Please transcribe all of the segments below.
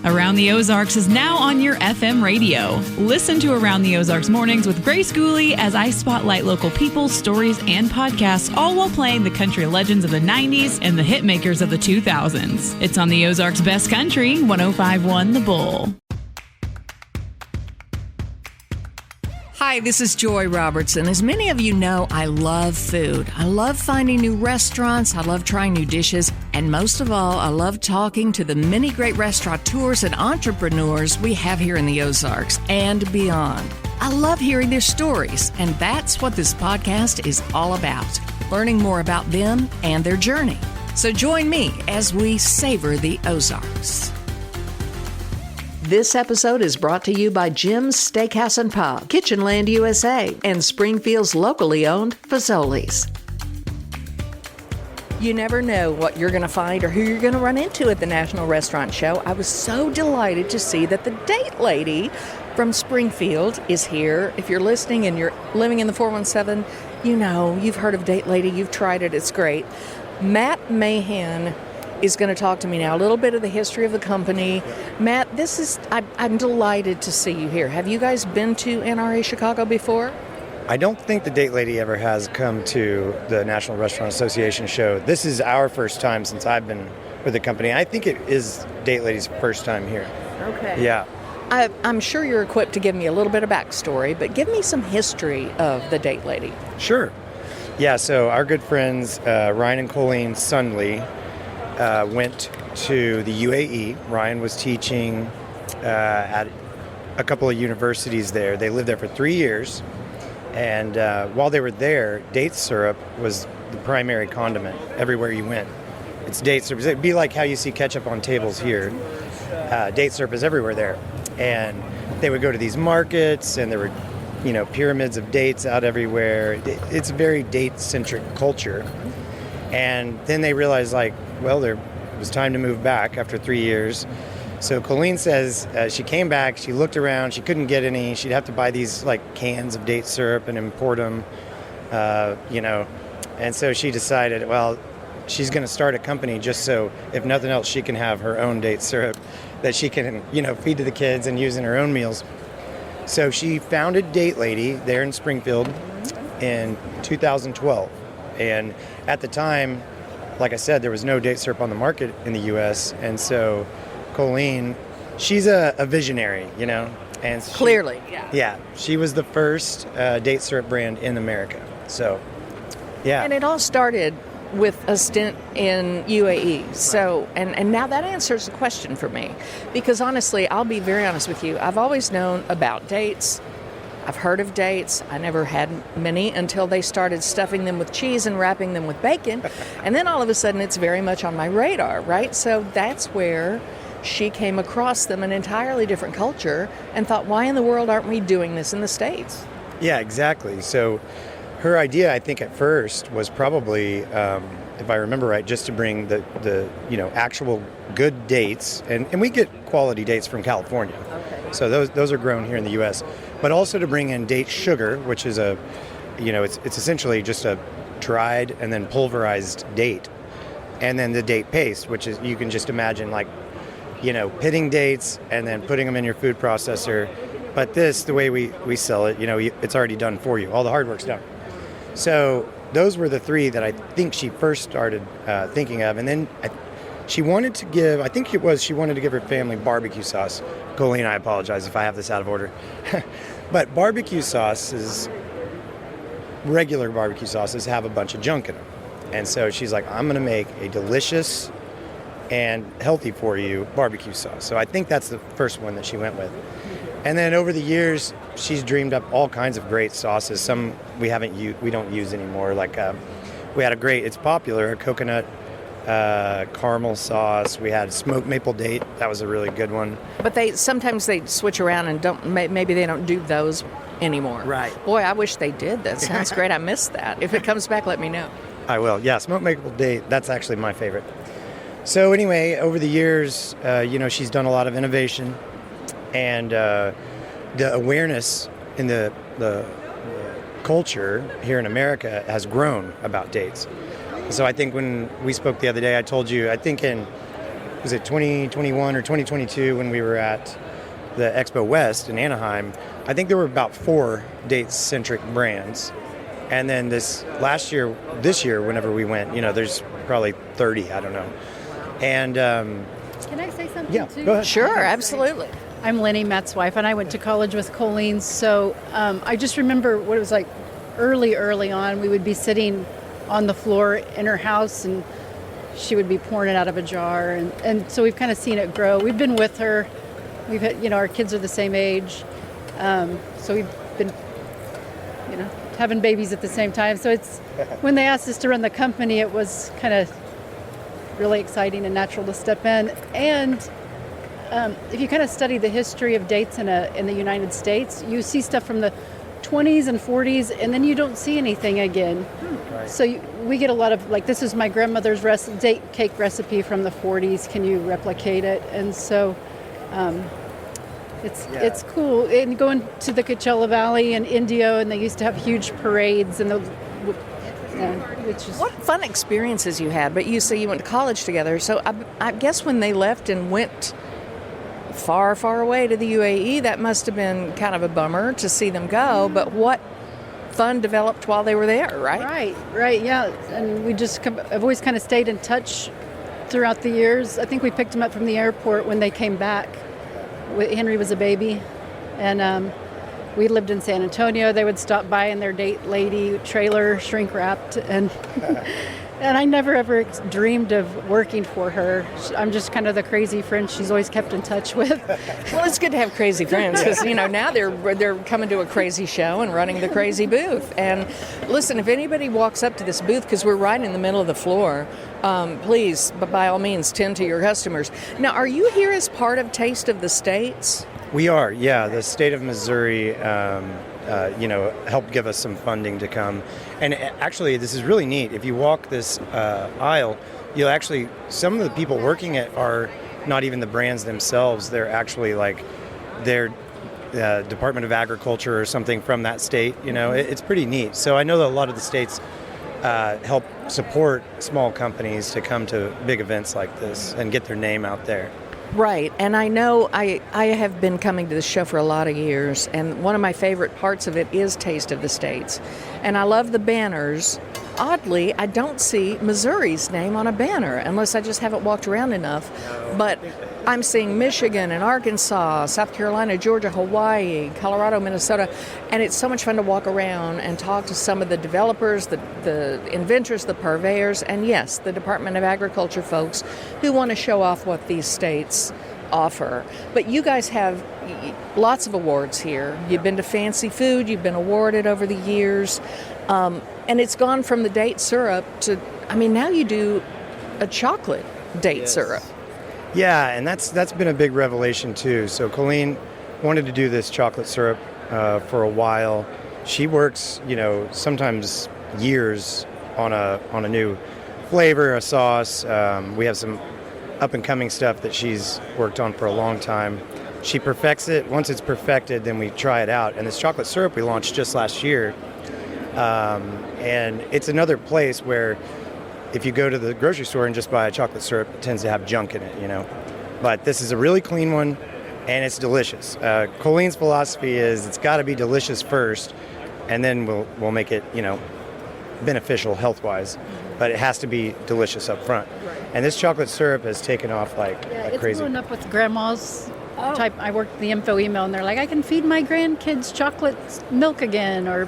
Around the Ozarks is now on your FM radio. Listen to Around the Ozarks mornings with Grace Gooley as I spotlight local people, stories, and podcasts, all while playing the country legends of the 90s and the hit makers of the 2000s. It's on the Ozarks Best Country, 105.1 The Bull. Hi, this is Joy Robertson. As many of you know, I love food. I love finding new restaurants. I love trying new dishes. And most of all, I love talking to the many great restaurateurs and entrepreneurs we have here in the Ozarks and beyond. I love hearing their stories, and that's what this podcast is all about, learning more about them and their journey. So join me as we savor the Ozarks. This episode is brought to you by Jim's Steakhouse and Pub, Kitchenland USA, and Springfield's locally owned Fazoli's. You never know what you're going to find or who you're going to run into at the National Restaurant Show. I was so delighted to see that the date lady from Springfield is here. If you're listening and you're living in the 417, you know, you've heard of Date Lady, you've tried it, it's great. Matt Mahan is going to talk to me now, a little bit of the history of the company. Matt, I'm delighted to see you here. Have you guys been to NRA Chicago before? I don't think the Date Lady ever has come to the National Restaurant Association show. This is our first time since I've been with the company. I think it is Date Lady's first time here. Okay. Yeah. I'm sure you're equipped to give me a little bit of backstory, but give me some history of the Date Lady. Sure. Yeah, so our good friends, Ryan and Colleen Sundley, went to the UAE. Ryan was teaching at a couple of universities there. They lived there for 3 years. And while they were there, date syrup was the primary condiment everywhere you went. It's date syrup. It'd be like how you see ketchup on tables here. Date syrup is everywhere there. And they would go to these markets, and there were, pyramids of dates out everywhere. It's a very date-centric culture. And then they realized, it was time to move back after 3 years. So Colleen says she came back, she looked around, she couldn't get any. She'd have to buy these cans of date syrup and import them, And so she decided, she's going to start a company just so, if nothing else, she can have her own date syrup that she can, feed to the kids and use in her own meals. So she founded Date Lady there in Springfield in 2012. And at the time, like I said, there was no date syrup on the market in the U.S. And so Colleen, she's a visionary, And Clearly, yeah. Yeah, she was the first date syrup brand in America. So, yeah. And it all started with a stint in UAE. So, and now that answers the question for me. Because honestly, I'll be very honest with you. I've always known about dates. I've heard of dates. I never had many until they started stuffing them with cheese and wrapping them with bacon. And then all of a sudden, it's very much on my radar, right? So that's where she came across them, an entirely different culture, and thought, why in the world aren't we doing this in the States? Yeah, exactly. So her idea, I think, at first was probably, if I remember right, just to bring the actual good dates, and we get quality dates from California. Okay. So those are grown here in the U.S., but also to bring in date sugar, which is it's essentially just a dried and then pulverized date, and then the date paste, which is, you can just imagine pitting dates and then putting them in your food processor. But this, the way we sell it, it's already done for you. All the hard work's done. So those were the three that I think she first started thinking of. And then she wanted to give her family barbecue sauce. Colleen, I apologize if I have this out of order. But barbecue sauces, regular barbecue sauces, have a bunch of junk in them. And so she's like, I'm going to make a delicious and healthy for you barbecue sauce. So I think that's the first one that she went with. And then over the years, she's dreamed up all kinds of great sauces. Some we don't use anymore. We had it's popular, a coconut caramel sauce. We had smoked maple date. That was a really good one. But sometimes they switch around and maybe they don't do those anymore. Right. Boy, I wish they did. That sounds great. I missed that. If it comes back, let me know. I will. Yeah, smoked maple date. That's actually my favorite. So anyway, over the years, she's done a lot of innovation, and the awareness in the culture here in America has grown about dates. So I think when we spoke the other day, I told you, I think in was it 2021 or 2022 when we were at the Expo West in Anaheim, I think there were about 4 date-centric brands. And then this year, whenever we went, there's probably 30, I don't know. And can I say something too? Go ahead. Sure, absolutely. I'm Lenny, Matt's wife, and I went to college with Colleen. So I just remember what it was like early on. We would be sitting on the floor in her house, and she would be pouring it out of a jar. And so we've kind of seen it grow. We've been with her. We've had, our kids are the same age. So we've been, having babies at the same time. So it's when they asked us to run the company, it was kind of really exciting and natural to step in. And if you kind of study the history of dates in the United States, you see stuff from the 20s and 40s, and then you don't see anything again. Right. So we get a lot of, like, this is my grandmother's date cake recipe from the 40s. Can you replicate it? And so it's cool. And going to the Coachella Valley in Indio, and they used to have huge parades, and What fun experiences you had, but you say you went to college together, so I guess when they left and went far, far away to the UAE, that must have been kind of a bummer to see them go, but what fun developed while they were there, right? Right, yeah. And I've always kind of stayed in touch throughout the years. I think we picked them up from the airport when they came back. Henry was a baby, and we lived in San Antonio. They would stop by in their date lady trailer, shrink wrapped, and and I never ever dreamed of working for her. I'm just kind of the crazy friend she's always kept in touch with. Well, it's good to have crazy friends because now they're coming to a crazy show and running the crazy booth. And listen, if anybody walks up to this booth, because we're right in the middle of the floor, please, by all means, tend to your customers. Now, are you here as part of Taste of the States? We are, yeah. The state of Missouri, helped give us some funding to come. And actually, this is really neat. If you walk this aisle, you'll actually, some of the people working it are not even the brands themselves. They're actually like their Department of Agriculture or something from that state. It's pretty neat. So I know that a lot of the states help support small companies to come to big events like this and get their name out there. Right, and I know I have been coming to the show for a lot of years, and one of my favorite parts of it is Taste of the States. And I love the banners. Oddly, I don't see Missouri's name on a banner, unless I just haven't walked around enough. But I'm seeing Michigan and Arkansas, South Carolina, Georgia, Hawaii, Colorado, Minnesota, and it's so much fun to walk around and talk to some of the developers, the inventors, the purveyors, and yes, the Department of Agriculture folks who want to show off what these states offer. But you guys have lots of awards here. You've been to Fancy Food, you've been awarded over the years, and it's gone from the date syrup to, now you do a chocolate date syrup. Yeah, and that's been a big revelation too. So Colleen wanted to do this chocolate syrup for a while. She works, sometimes years on a new flavor, a sauce. We have some up and coming stuff that she's worked on for a long time. She perfects it. Once it's perfected, then we try it out. And this chocolate syrup we launched just last year. And it's another place where if you go to the grocery store and just buy a chocolate syrup, it tends to have junk in it, But this is a really clean one, and it's delicious. Colleen's philosophy is it's got to be delicious first, and then we'll make it, beneficial health-wise. But it has to be delicious up front. Right. And this chocolate syrup has taken off like crazy. It's blown up with grandma's type. I worked the info email, and they're like, I can feed my grandkids chocolate milk again, or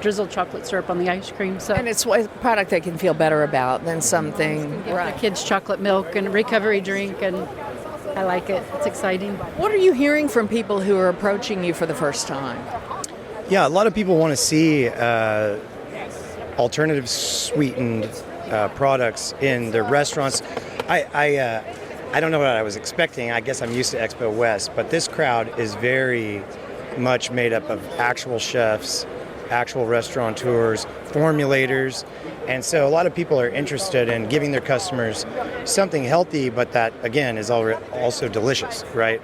drizzled chocolate syrup on the ice cream. So, and it's a product they can feel better about than something. Right. The kids chocolate milk and recovery drink, and I like it. It's exciting. What are you hearing from people who are approaching you for the first time? Yeah, a lot of people want to see alternative sweetened products in their restaurants. I don't know what I was expecting. I guess I'm used to Expo West, but this crowd is very much made up of actual chefs, actual restaurateurs, formulators, and so a lot of people are interested in giving their customers something healthy, but that again is also delicious, right?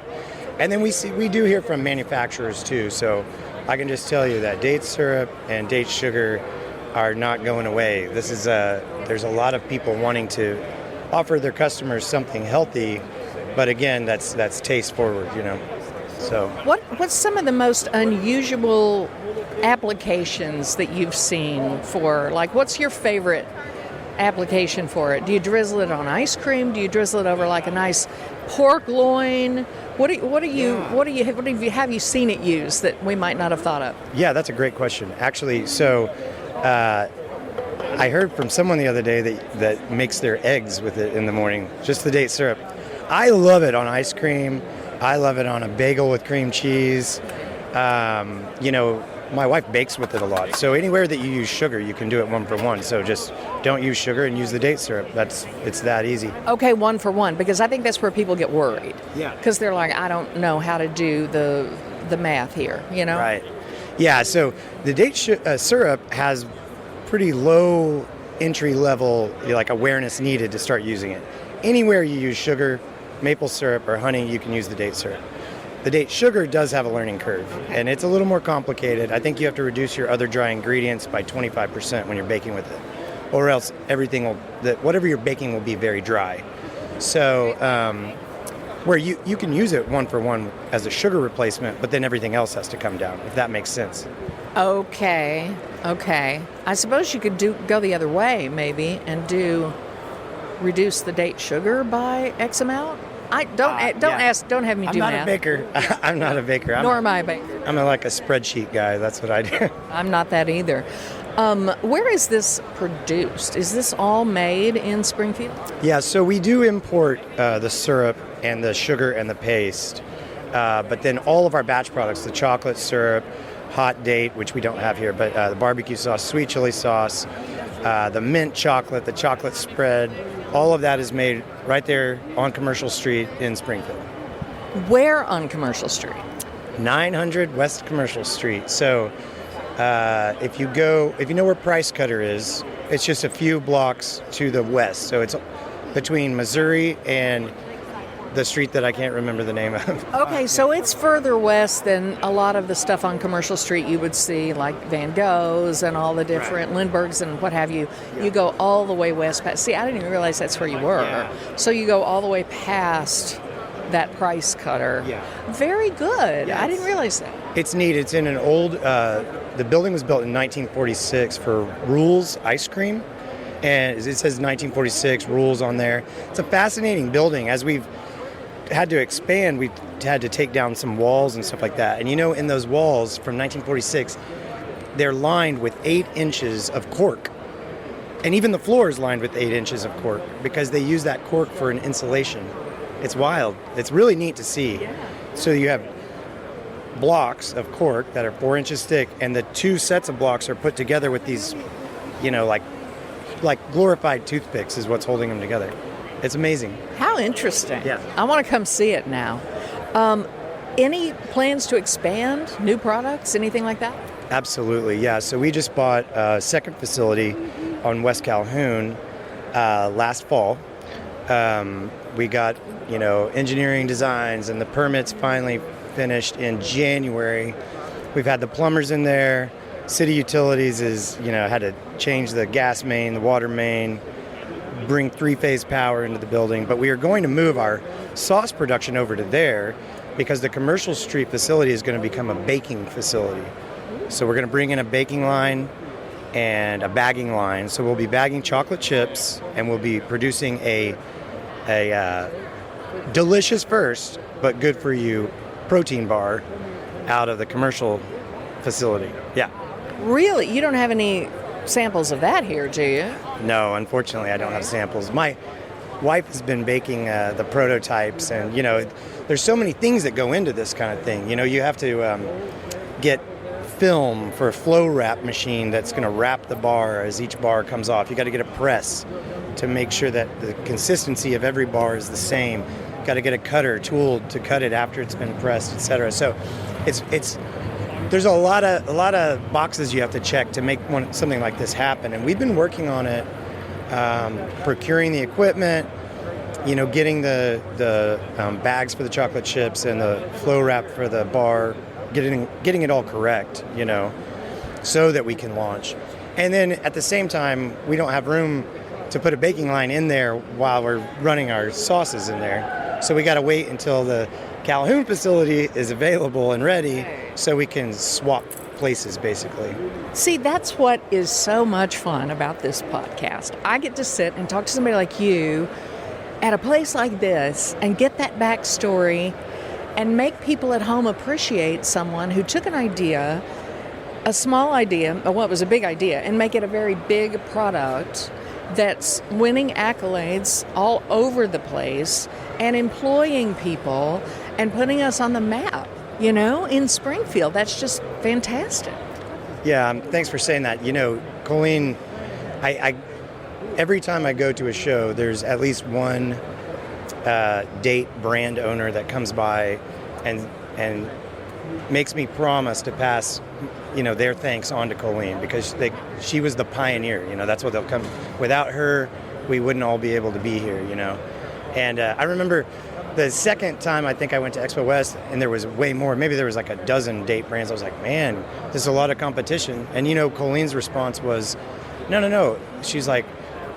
And then we do hear from manufacturers too. So I can just tell you that date syrup and date sugar are not going away. This is there's a lot of people wanting to offer their customers something healthy, but again, that's taste forward, So What's some of the most unusual applications that you've seen for, like, what's your favorite application for it? Do you drizzle it on ice cream? Do you drizzle it over like a nice pork loin? What have you seen it used that we might not have thought of? Yeah, that's a great question. Actually, so I heard from someone the other day that makes their eggs with it in the morning, just the date syrup. I love it on ice cream. I love it on a bagel with cream cheese. My wife bakes with it a lot. So anywhere that you use sugar, you can do it 1 for 1. So just don't use sugar and use the date syrup. It's that easy. Okay, 1 for 1, because I think that's where people get worried. Yeah. Because they're like, I don't know how to do the math here, Right. Yeah, so the date syrup has pretty low entry level awareness needed to start using it. Anywhere you use sugar, maple syrup, or honey, you can use the date syrup. The date sugar does have a learning curve, and it's a little more complicated. I think you have to reduce your other dry ingredients by 25% when you're baking with it, or else whatever you're baking will be very dry. So where you can use it 1 for 1 as a sugar replacement, but then everything else has to come down, if that makes sense. Okay. I suppose you could go the other way, maybe, and reduce the date sugar by X amount. Don't have me do math. I'm not a baker. I'm not a baker. Nor am I a baker. I'm like a spreadsheet guy. That's what I do. I'm not that either. Where is this produced? Is this all made in Springfield? Yeah, so we do import the syrup and the sugar and the paste, but then all of our batch products, the chocolate syrup, hot date, which we don't have here, but the barbecue sauce, sweet chili sauce, the mint chocolate, the chocolate spread, all of that is made right there on Commercial Street in Springfield. Where on Commercial Street? 900 West Commercial Street. So if you know where Price Cutter is, it's just a few blocks to the west. So it's between Missouri and the street that I can't remember the name of. Okay, so it's further west than a lot of the stuff on Commercial Street you would see, like Van Gogh's and all the different Lindberghs and what have you. Yeah. You go all the way west past. See, I didn't even realize that's where you were. Yeah. So you go all the way past that Price Cutter. Yeah. Very good. Yes. I didn't realize that. It's neat. It's in an old, the building was built in 1946 for Rules Ice Cream. And it says 1946 Rules on there. It's a fascinating building. As we've had to expand, we had to take down some walls and stuff like that. And in those walls from 1946, they're lined with 8 inches of cork. And even the floor is lined with 8 inches of cork because they use that cork for an insulation. It's wild. It's really neat to see. Yeah. So you have blocks of cork that are 4 inches thick, and the 2 sets of blocks are put together with these, like glorified toothpicks is what's holding them together. It's amazing. How interesting. Yeah. I want to come see it now. Any plans to expand new products, anything like that? Absolutely, yeah. So we just bought a second facility on West Calhoun last fall. We got, engineering designs and the permits finally finished in January. We've had the plumbers in there. City Utilities had to change the gas main, the water main, bring 3-phase power into the building, but we are going to move our sauce production over to there because the Commercial Street facility is going to become a baking facility. So we're going to bring in a baking line and a bagging line. So we'll be bagging chocolate chips and we'll be producing a delicious first, but good for you protein bar out of the commercial facility. Yeah. Really? You don't have any samples of that here, do you? No, unfortunately, I don't have samples. My wife has been baking the prototypes, and there's so many things that go into this kind of thing. You have to get film for a flow wrap machine that's going to wrap the bar as each bar comes off. You got to get a press to make sure that the consistency of every bar is the same. Got to get a cutter tool to cut it after it's been pressed, etc. So there's a lot of boxes you have to check to make something like this happen, and we've been working on it, procuring the equipment, getting the bags for the chocolate chips and the flow wrap for the bar, getting it all correct, so that we can launch. And then at the same time, we don't have room to put a baking line in there while we're running our sauces in there. So we got to wait until the Calhoun facility is available and ready so we can swap places, basically. See, that's what is so much fun about this podcast. I get to sit and talk to somebody like you at a place like this and get that backstory and make people at home appreciate someone who took an idea, a small idea, or what was a big idea, and make it a very big product that's winning accolades all over the place and employing people and putting us on the map, in Springfield. That's just fantastic. Yeah, thanks for saying that. Colleen, I every time I go to a show, there's at least one date brand owner that comes by and makes me promise to pass, their thanks on to Colleen, because she was the pioneer. That's what they'll come. Without her, we wouldn't all be able to be here. And I remember the second time I think I went to Expo West, and there was way more. Maybe there was like a dozen date brands. I was like, man, there's a lot of competition. And Colleen's response was, no. She's like,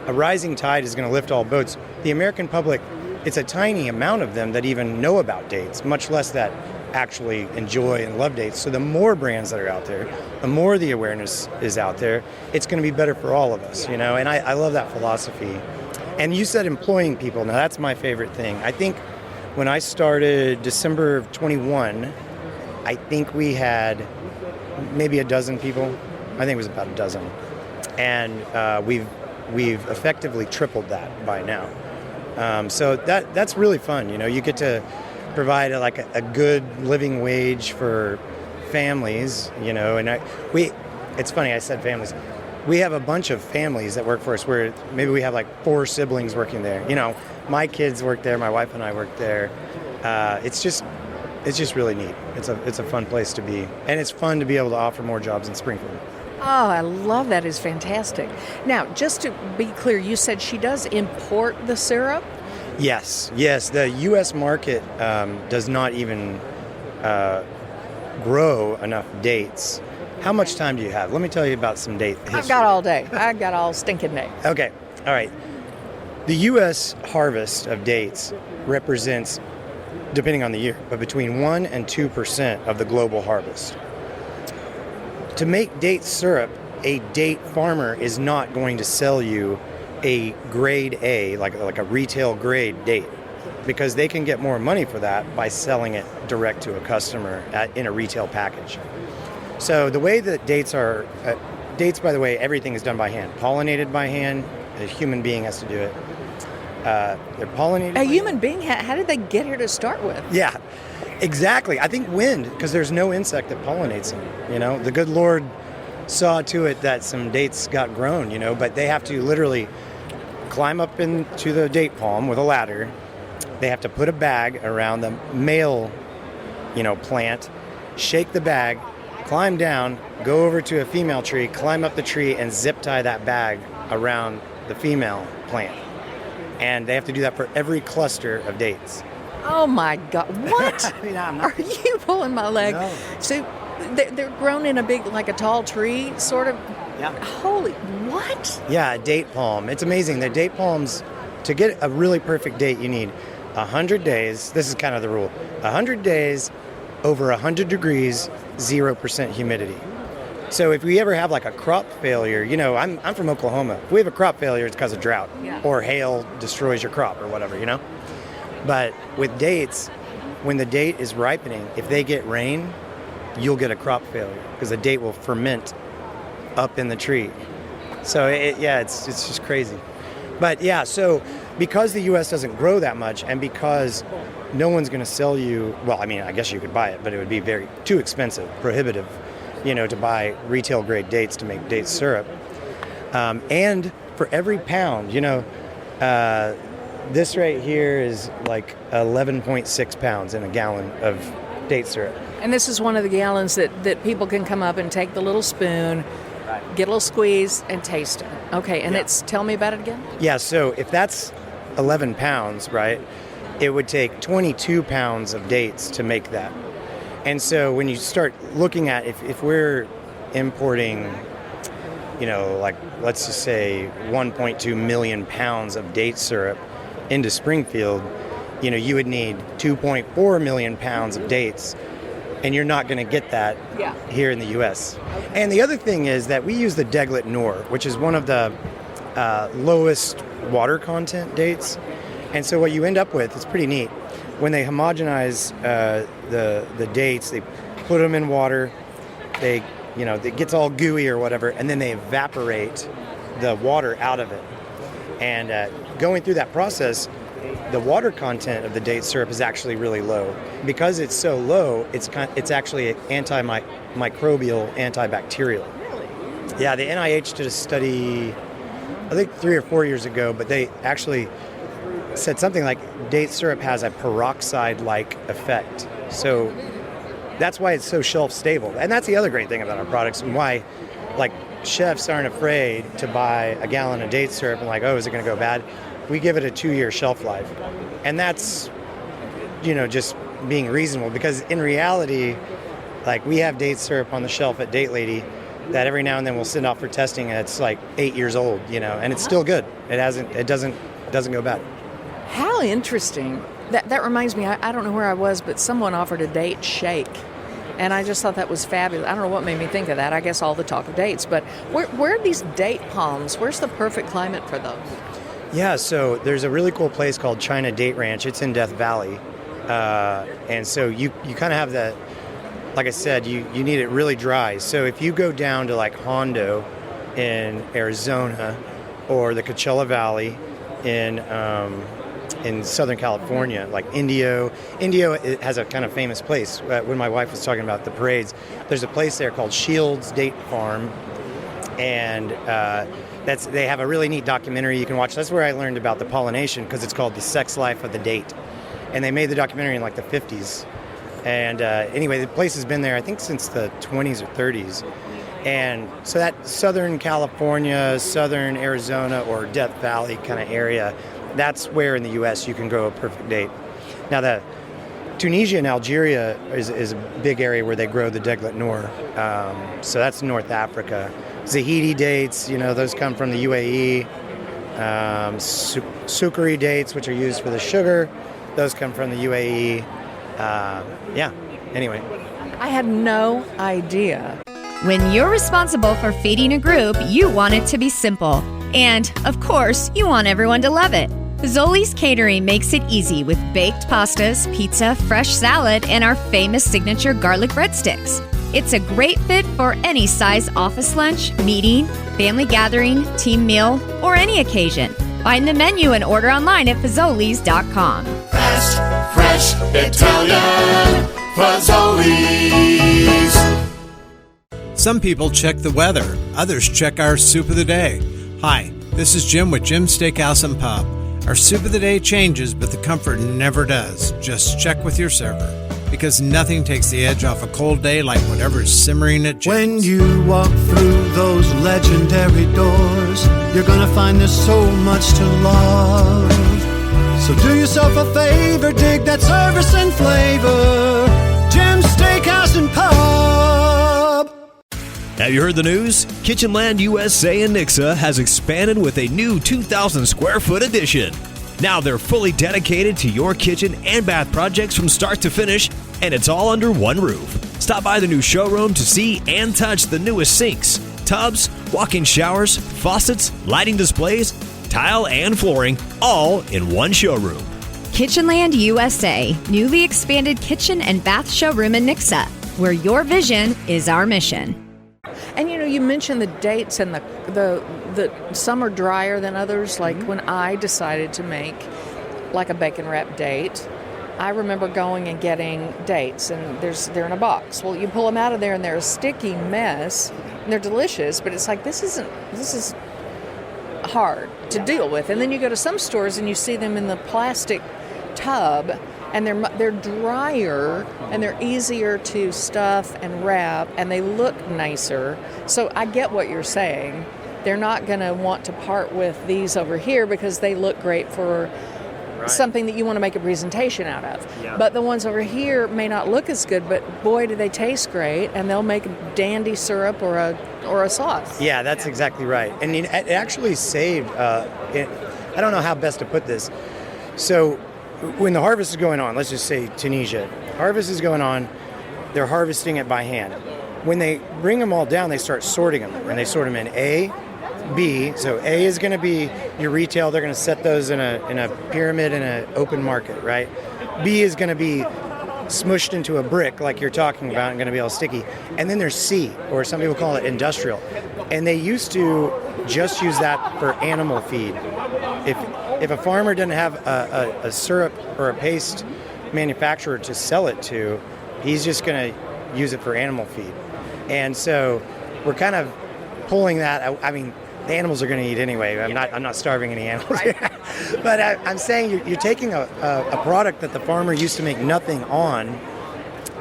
a rising tide is going to lift all boats. The American public, it's a tiny amount of them that even know about dates, much less that actually enjoy and love dates. So the more brands that are out there, the more the awareness is out there, it's going to be better for all of us, And I love that philosophy. And you said employing people. Now that's my favorite thing. I think when I started December of 21, I think we had maybe a dozen people. I think it was about a dozen. And we've effectively tripled that by now. So that's really fun. You get to provide a good living wage for families, and it's funny I said families. We have a bunch of families that work for us where maybe we have 4 siblings working there. My kids work there, my wife and I work there. It's just really neat. It's a fun place to be, and it's fun to be able to offer more jobs in Springfield. Oh, I love that. It's fantastic. Now, just to be clear, you said she does import the syrup? Yes. The U.S. market does not even grow enough dates. How much time do you have? Let me tell you about some date history. I've got all day. I've got all stinking day. Okay. All right. The U.S. harvest of dates represents, depending on the year, but between 1 and 2% of the global harvest. To make date syrup, a date farmer is not going to sell you a grade A, like a retail grade date, because they can get more money for that by selling it direct to a customer in a retail package. So the way that dates are, by the way, everything is done by hand, pollinated by hand. A human being has to do it. They're pollinated. A human being? How did they get here to start with? Yeah, exactly. I think wind, because there's no insect that pollinates them. The good Lord saw to it that some dates got grown, but they have to literally climb up into the date palm with a ladder. They have to put a bag around the male, plant, shake the bag, climb down, go over to a female tree, climb up the tree, and zip tie that bag around the female plant. And they have to do that for every cluster of dates. Oh my God! What? Are you pulling my leg? No. So they're grown in a big, a tall tree, sort of. Yeah. Holy, what? Yeah, a date palm. It's amazing. The date palms, to get a really perfect date, you need 100 days. This is kind of the rule. 100 days, over 100 degrees, 0% humidity. So if we ever have a crop failure, I'm from Oklahoma. If we have a crop failure, it's because of drought. Yeah. Or hail destroys your crop or whatever, But with dates, when the date is ripening, if they get rain, you'll get a crop failure because the date will ferment up in the tree. So it's just crazy. But yeah, so because the U.S. doesn't grow that much, and because no one's going to sell you, well, I mean, I guess you could buy it, but it would be too expensive, prohibitive, to buy retail grade dates to make date syrup. And for every pound, this right here is 11.6 pounds in a gallon of date syrup. And this is one of the gallons that people can come up and take the little spoon, get a little squeeze, and taste it. Okay, and tell me about it again? Yeah, so if that's 11 pounds, right, it would take 22 pounds of dates to make that. And so when you start looking at, if we're importing like let's just say 1.2 million pounds of date syrup into Springfield, you would need 2.4 million pounds of dates, and you're not going to get that here in the U.S. Okay. And the other thing is that we use the Deglet Noor, which is one of the lowest water content dates. And so what you end up with, it's pretty neat. When they homogenize the dates, they put them in water, it gets all gooey or whatever, and then they evaporate the water out of it. And going through that process, the water content of the date syrup is actually really low. Because it's so low, it's actually antimicrobial, antibacterial. Really? Yeah, the NIH did a study, I think 3 or 4 years ago, but they actually said something like date syrup has a peroxide-like effect. So that's why it's so shelf stable. And that's the other great thing about our products, and why chefs aren't afraid to buy a gallon of date syrup and is it going to go bad? We give it a 2-year shelf life. And that's, just being reasonable, because in reality, we have date syrup on the shelf at Date Lady that every now and then we'll send off for testing, and it's 8 years old, and it's still good. It doesn't go bad. How interesting. That reminds me, I don't know where I was, but someone offered a date shake. And I just thought that was fabulous. I don't know what made me think of that. I guess all the talk of dates. But where are these date palms? Where's the perfect climate for those? Yeah, so there's a really cool place called China Date Ranch. It's in Death Valley. And so you kind of have that, like I said, you need it really dry. So if you go down to Hondo in Arizona, or the Coachella Valley in Southern California, like Indio it has a kind of famous place. When my wife was talking about the parades, there's a place there called Shields Date Farm, and they have a really neat documentary you can watch. That's where I learned about the pollination, because it's called The Sex Life of the Date, and they made the documentary in the 50s. And anyway, the place has been there I think since the 20s or 30s. And so that Southern California, Southern Arizona, or Death Valley kind of area, that's where in the U.S. you can grow a perfect date. Now, the Tunisia and Algeria is a big area where they grow the Deglet Noor. So that's North Africa. Zahidi dates, those come from the UAE. Sukari dates, which are used for the sugar, those come from the UAE. Anyway. I had no idea. When you're responsible for feeding a group, you want it to be simple. And, of course, you want everyone to love it. Zoli's Catering makes it easy with baked pastas, pizza, fresh salad, and our famous signature garlic breadsticks. It's a great fit for any size office lunch, meeting, family gathering, team meal, or any occasion. Find the menu and order online at fazoli's.com. Fast, fresh, Italian, Fazoli's. Some people check the weather. Others check our soup of the day. Hi, this is Jim with Jim's Steakhouse and Pub. Our soup of the day changes, but the comfort never does. Just check with your server, because nothing takes the edge off a cold day like whatever's simmering at Jim's. When you walk through those legendary doors, you're gonna find there's so much to love. So do yourself a favor, dig that service and flavor. Jim's Steakhouse and Pub. Have you heard the news? Kitchenland USA in Nixa has expanded with a new 2,000 square foot addition. Now they're fully dedicated to your kitchen and bath projects from start to finish, and it's all under one roof. Stop by the new showroom to see and touch the newest sinks, tubs, walk-in showers, faucets, lighting displays, tile, and flooring, all in one showroom. Kitchenland USA, newly expanded kitchen and bath showroom in Nixa, where your vision is our mission. And you mentioned the dates, and the some are drier than others. Like when I decided to make a bacon wrap date, I remember going and getting dates, and they're in a box. Well, you pull them out of there and they're a sticky mess, and they're delicious, but it's this is hard to deal with. And then you go to some stores and you see them in the plastic tub, and they're drier, and they're easier to stuff and wrap, and they look nicer. So I get what you're saying. They're not going to want to part with these over here because they look great for something that you want to make a presentation out of. Yeah. But the ones over here may not look as good, but boy, do they taste great, and they'll make a dandy syrup or a sauce. Yeah, that's exactly right. And it actually saved, I don't know how best to put this. So when the harvest is going on, let's just say Tunisia, harvest is going on, they're harvesting it by hand. When they bring them all down, they start sorting them, and they sort them in A, B. So A is going to be your retail. They're going to set those in a pyramid in an open market, right? B is going to be smushed into a brick like you're talking about and going to be all sticky. And then there's C, or some people call it industrial. And they used to just use that for animal feed. If a farmer doesn't have a syrup or a paste manufacturer to sell it to, he's just going to use it for animal feed. And so we're kind of pulling that. I mean, the animals are going to eat anyway. I'm not starving any animals. Right. But I'm saying you're taking a product that the farmer used to make nothing on,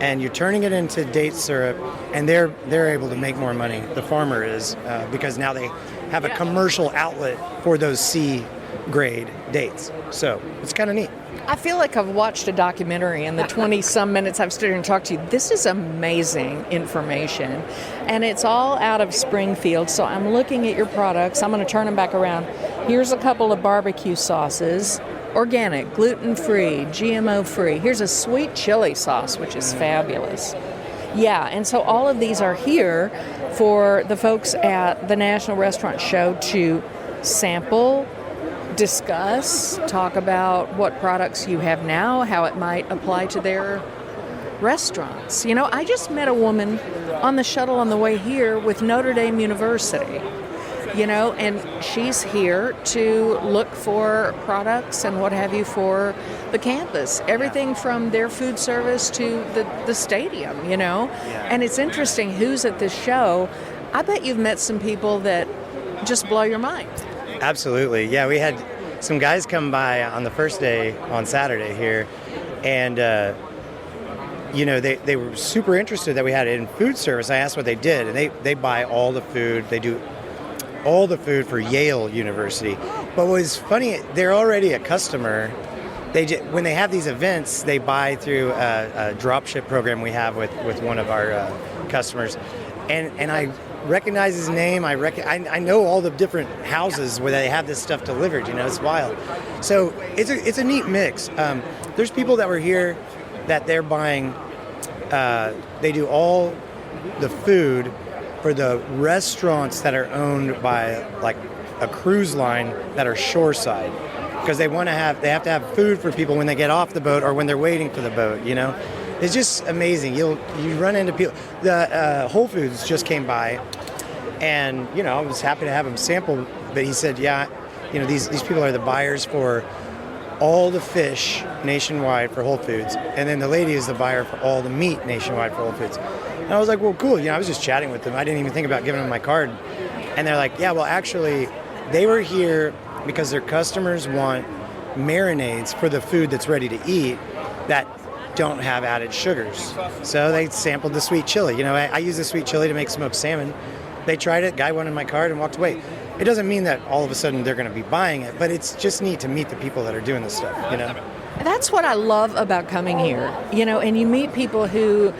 and you're turning it into date syrup, and they're able to make more money. The farmer is, because now they have a commercial outlet for those C grade dates. So it's kind of neat. I feel like I've watched a documentary in the 20-some minutes I've stood here and talked to you. This is amazing information, and it's all out of Springfield, so I'm looking at your products. I'm going to turn them back around. Here's a couple of barbecue sauces, organic, gluten-free, GMO-free. Here's a sweet chili sauce, which is fabulous. Yeah, and so all of these are here for the folks at the National Restaurant Show to sample, discuss, talk about what products you have now, how it might apply to their restaurants. You know, I just met a woman on the shuttle on the way here with Notre Dame University, you know, and she's here to look for products and what have you for the campus. Everything from their food service to the stadium, you know. And it's interesting who's at this show. I bet you've met some people that just blow your mind. Absolutely. Yeah, we had some guys come by on the first day on Saturday here, and they were super interested that we had it in food service. I asked what they did, and they buy all the food. They do all the food for Yale University. But what was funny, they're already a customer. When they have these events, they buy through a drop ship program we have with one of our customers, and I recognize his name. I know all the different houses where they have this stuff delivered. You know, it's wild. So it's a neat mix. There's people that were here that they're buying. They do all the food for the restaurants that are owned by like a cruise line that are shoreside, because they have to have food for people when they get off the boat or when they're waiting for the boat. You know. It's just amazing. You run into people. The Whole Foods just came by, and I was happy to have him sample. But he said, "Yeah, these people are the buyers for all the fish nationwide for Whole Foods, and then the lady is the buyer for all the meat nationwide for Whole Foods." And I was like, "Well, cool." I was just chatting with them. I didn't even think about giving them my card. And they're like, "Yeah, well, actually, they were here because their customers want marinades for the food that's ready to eat that don't have added sugars." So they sampled the sweet chili. I use the sweet chili to make smoked salmon. They tried it, guy wanted my card and walked away. It doesn't mean that all of a sudden they're going to be buying it, but it's just neat to meet the people that are doing this stuff, That's what I love about coming here, and you meet people who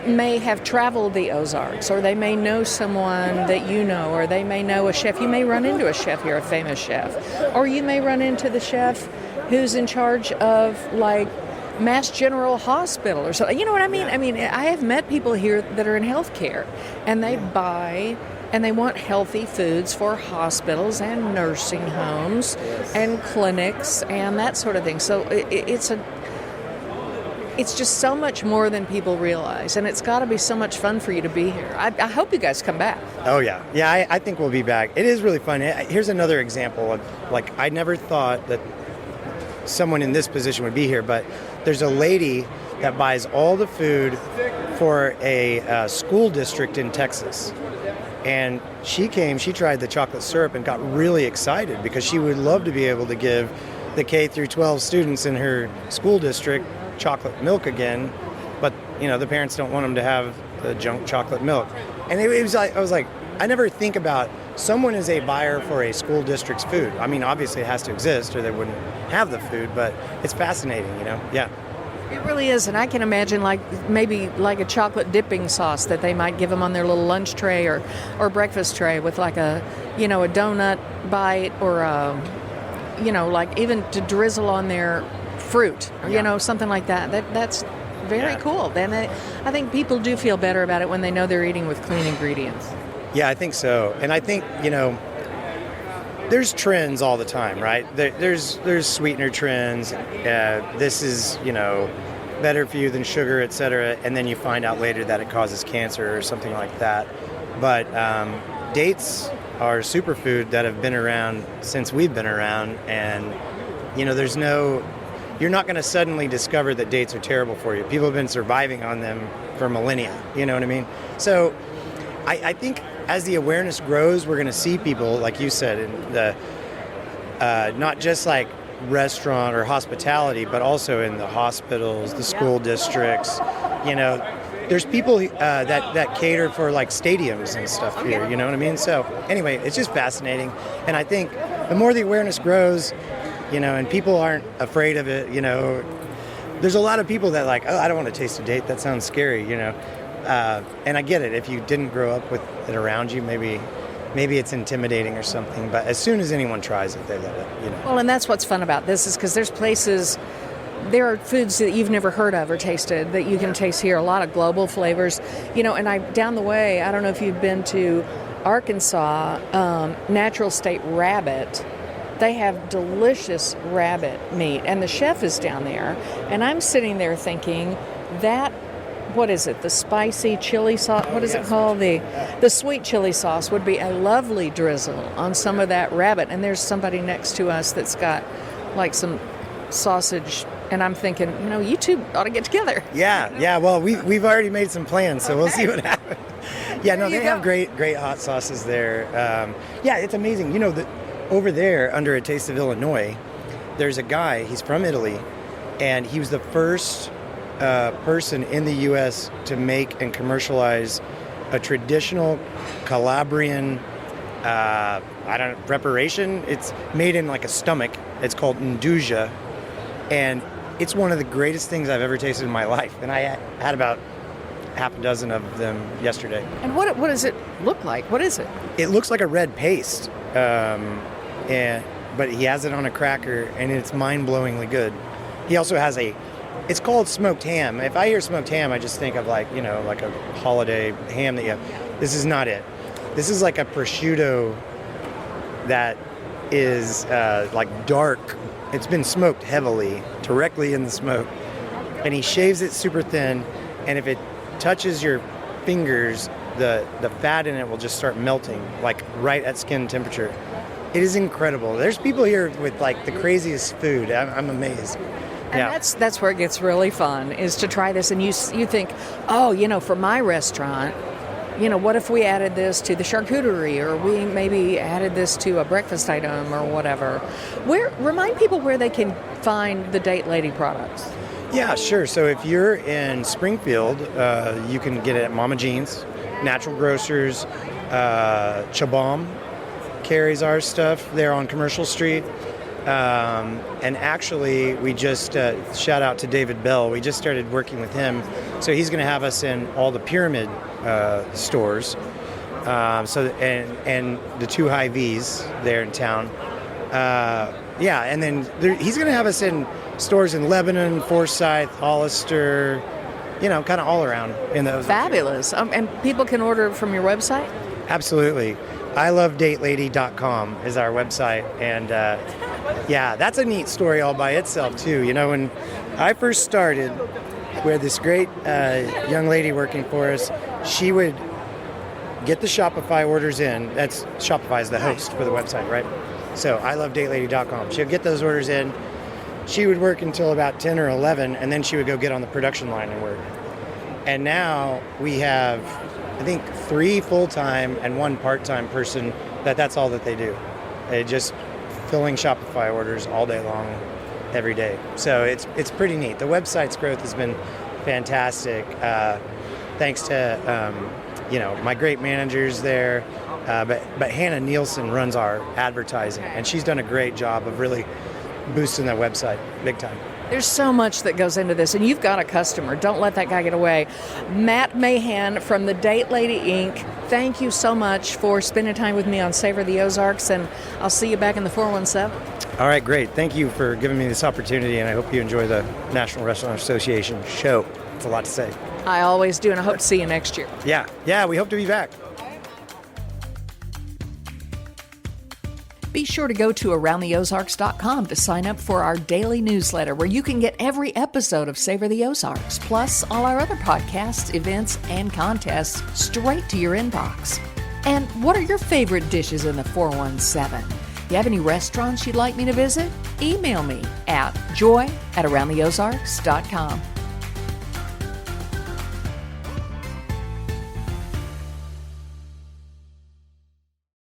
may have traveled the Ozarks, or they may know someone that or they may know a chef. You may run into a chef here, a famous chef, or you may run into the chef who's in charge of like Mass General Hospital or something. You know what I mean? I mean, I have met people here that are in healthcare, and they buy and they want healthy foods for hospitals and nursing homes and clinics and that sort of thing. So it's just so much more than people realize, and it's got to be so much fun for you to be here. I hope you guys come back. Oh, yeah. Yeah, I think we'll be back. It is really fun. Here's another example of, like, I never thought that someone in this position would be here, but there's a lady that buys all the food for a school district in Texas. And she tried the chocolate syrup and got really excited because she would love to be able to give the K through 12 students in her school district chocolate milk again, but the parents don't want them to have the junk chocolate milk. And it was like, I was like, I never think about someone is a buyer for a school district's food. I mean, obviously it has to exist or they wouldn't have the food, but it's fascinating, Yeah. It really is, and I can imagine maybe a chocolate dipping sauce that they might give them on their little lunch tray or breakfast tray with like a donut bite or like even to drizzle on their fruit, or, something like that. That's very cool. And I think people do feel better about it when they know they're eating with clean ingredients. Yeah, I think so. And I think, there's trends all the time, right? There's sweetener trends. This is, better for you than sugar, et cetera. And then you find out later that it causes cancer or something like that. But dates are superfood that have been around since we've been around. And, you're not going to suddenly discover that dates are terrible for you. People have been surviving on them for millennia. You know what I mean? So I think as the awareness grows, we're going to see people, like you said, in the not just like restaurant or hospitality, but also in the hospitals, the school districts. There's people that cater for like stadiums and stuff here. You know what I mean? So anyway, it's just fascinating, and I think the more the awareness grows, and people aren't afraid of it. There's a lot of people that like, oh, I don't want to taste a date. That sounds scary. And I get it. If you didn't grow up with it around you, maybe it's intimidating or something. But as soon as anyone tries it, they love it. Well, and that's what's fun about this is because there are foods that you've never heard of or tasted that you can taste here. A lot of global flavors, and down the way, I don't know if you've been to Arkansas, Natural State Rabbit. They have delicious rabbit meat, and the chef is down there. And I'm sitting there thinking that, what is it, the spicy chili sauce? What is it called? The sweet chili sauce would be a lovely drizzle on some of that rabbit. And there's somebody next to us that's got like some sausage, and I'm thinking, you two ought to get together. Yeah. Well, we've already made some plans, so we'll see what happens. Yeah, no, they have great hot sauces there. Yeah, it's amazing. Over there, under A Taste of Illinois, there's a guy, he's from Italy, and he was the first person in the U.S. to make and commercialize a traditional Calabrian, preparation. It's made in like a stomach. It's called Nduja, and it's one of the greatest things I've ever tasted in my life. And I had about half a dozen of them yesterday. And what does it look like? What is it? It looks like a red paste. But he has it on a cracker, and it's mind-blowingly good. He also has it's called smoked ham. If I hear smoked ham, I just think of like a holiday ham that you have. This is not it. This is like a prosciutto that is like dark. It's been smoked heavily, directly in the smoke. And he shaves it super thin, and if it touches your fingers, the fat in it will just start melting, like right at skin temperature. It is incredible. There's people here with like the craziest food. I'm amazed. And that's where it gets really fun, is to try this. And you think, for my restaurant, what if we added this to the charcuterie, or we maybe added this to a breakfast item or whatever. Remind people where they can find the Date Lady products. Yeah, sure. So if you're in Springfield, you can get it at Mama Jean's, Natural Grocers, Chabam carries our stuff there on Commercial Street. And actually, we just, shout out to David Bell, we just started working with him. So he's going to have us in all the Pyramid stores. And the 2 Hy-Vees there in town. And then he's going to have us in stores in Lebanon, Forsyth, Hollister, kind of all around in those. Fabulous. And people can order from your website? Absolutely. ilovedatelady.com is our website. And that's a neat story all by itself, too. When I first started, we had this great young lady working for us. She would get the Shopify orders in. Shopify is the host for the website, right? So ilovedatelady.com. She'd get those orders in. She would work until about 10 or 11, and then she would go get on the production line and work. And now we have, I think, 3 full-time and 1 part-time person that's all that they do. They just filling Shopify orders all day long, every day. So it's pretty neat. The website's growth has been fantastic. Thanks to my great managers there, But Hannah Nielsen runs our advertising, and she's done a great job of really boosting that website big time. There's so much that goes into this, and you've got a customer. Don't let that guy get away. Matt Mahan from the Date Lady Inc., thank you so much for spending time with me on Savor the Ozarks, and I'll see you back in the 417. All right, great. Thank you for giving me this opportunity, and I hope you enjoy the National Restaurant Association show. It's a lot to say. I always do, and I hope to see you next year. Yeah, we hope to be back. Be sure to go to AroundTheOzarks.com to sign up for our daily newsletter where you can get every episode of Savor the Ozarks, plus all our other podcasts, events, and contests straight to your inbox. And what are your favorite dishes in the 417? You have any restaurants you'd like me to visit? Email me at joy@AroundTheOzarks.com.